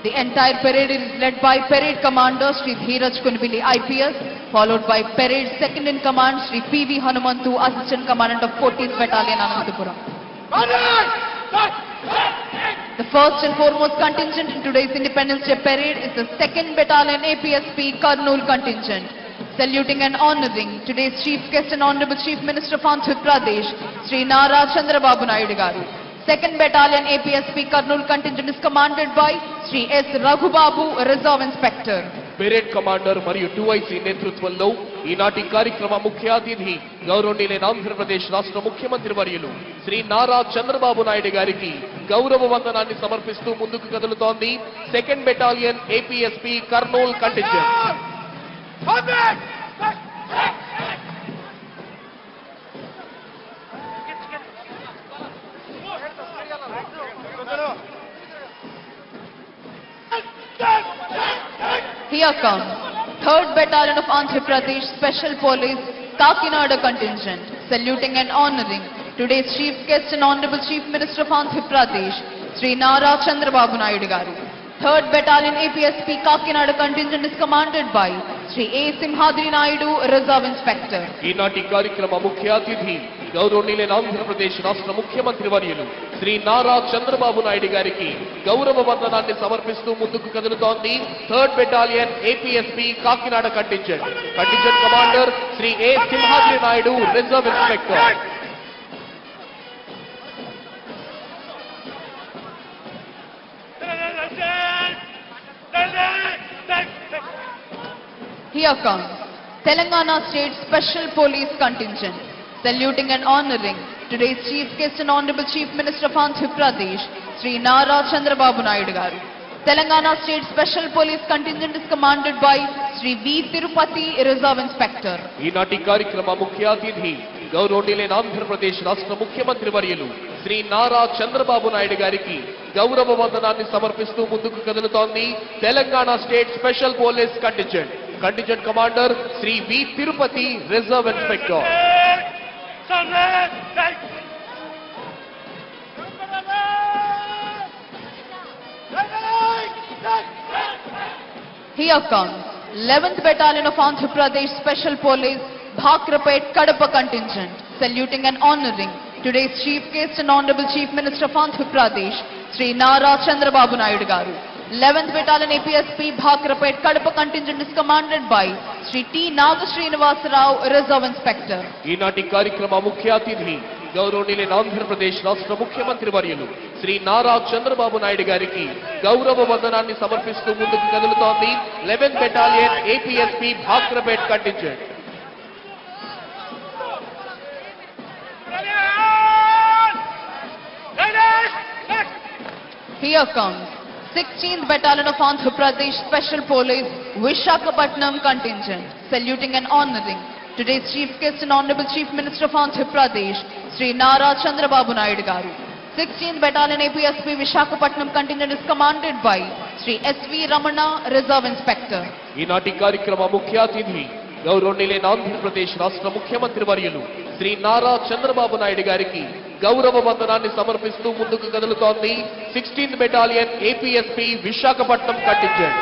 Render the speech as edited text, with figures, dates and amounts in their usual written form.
The entire parade is led by Parade Commander Sri Dheeraj Kunbili IPS, followed by Parade Second in Command Sri P.V. Hanumantu, Assistant Commandant of 14th Battalion, Anantapuram. The first and foremost contingent in today's Independence Day Parade is the 2nd Battalion APSP Kurnool contingent. Saluting and honoring today's Chief Guest and Honorable Chief Minister of Andhra Pradesh, Sri Nara Chandrababu Naidu Garu. 2nd Battalion APSP Kurnool contingent is commanded by Sri S. Raghubabu, Reserve Inspector. Parade Commander మరియు 2IC నేతృత్వంలో ఈనాటి కార్యక్రమ ముఖ్య అతిథి గౌరవనీయులైన ఆంధ్రప్రదేశ్ రాష్ట్ర ముఖ్యమంత్రి వర్యులు శ్రీ నారా చంద్రబాబు నాయుడు గారికి గౌరవ వందనాన్ని సమర్పిస్తూ ముందుకు కదులుతోంది 2nd battalion APSP Kurnool contingent. Here comes 3rd Battalion of Andhra Pradesh Special Police Kakinada contingent, saluting and honoring today's Chief Guest and Honorable Chief Minister of Andhra Pradesh, Sri Nara Chandrababu Naidu Garu. 3rd Battalion APSP Kakinada contingent is commanded by Sri A. Simhadri Naidu, Reserve Inspector. ఈనాటి కార్యక్రమ ముఖ్య అతిథి గౌరవనీయులైన ఆంధ్రప్రదేశ్ రాష్ట్ర ముఖ్యమంత్రి వర్యులు శ్రీ నారా చంద్రబాబు నాయుడు గారికి గౌరవ వందనాన్ని సమర్పిస్తూ ముందుకు కదులుతోంది 3rd battalion APSP Kakinada contingent. Contingent commander Shri A Simhadri Naidu, reserve inspector. Here comes Telangana State Special Police Contingent, saluting and honoring today's Chief Guest and Honorable Chief Minister of Andhra Pradesh, Sri Nara Chandrababu Naidu Garu. Telangana State Special Police Contingent is commanded by Sri V. Tirupati, Reserve Inspector. ఈనాటి కార్యక్రమ ముఖ్య అతిథి గౌరవనీయులైన ఆంధ్రప్రదేశ్ రాష్ట్ర ముఖ్యమంత్రి వర్యులు శ్రీ నారా చంద్రబాబు నాయుడు గారికి గౌరవ వందనాన్ని సమర్పిస్తూ ముందుకు కదులుతోంది Telangana state special police contingent. Contingent commander Shri V Tirupati, reserve inspector. Here comes 11th Battalion of Andhra Pradesh Special Police Bhakrapet Kadapa contingent, saluting and honoring today's Chief Guest and Honorable Chief Minister of Andhra Pradesh, Sri Nara Chandrababu Naidu Garu. 11th Battalion APSP Bhakrapet Kadapa contingent is commanded by Sri T. Nagasrinivasa Rao, Reserve Inspector. ఈనాటి కార్యక్రమ ముఖ్య అతిథి గౌరవనీయులైన ఆంధ్రప్రదేశ్ రాష్ట్ర ముఖ్యమంత్రి వర్యులు శ్రీ నారా చంద్రబాబు నాయుడు గారికి గౌరవ వందనాన్ని సమర్పిస్తూ ముందుకు కదులుతోంది 11th battalion APSP Bhakrapet contingent. Here comes 16th Battalion of Andhra Pradesh Special Police Vishakhapatnam contingent, saluting and honoring today's Chief Guest and Honorable Chief Minister of Andhra Pradesh, Sri Nara Chandrababu Naidu Garu. 16th Battalion APSP Vishakhapatnam contingent is commanded by Sri S.V. Ramana, Reserve Inspector. ఈనాటి కార్యక్రమ ముఖ్య అతిథి గౌరవనీయులైన ఆంధ్రప్రదేశ్ రాష్ట్ర ముఖ్యమంత్రి వర్యులు శ్రీ నారా చంద్రబాబు నాయుడు గారికి గౌరవ వందనాన్ని సమర్పిస్తూ ముందుకు కదులుతోంది 16th battalion APSP Visakhapatnam contingent.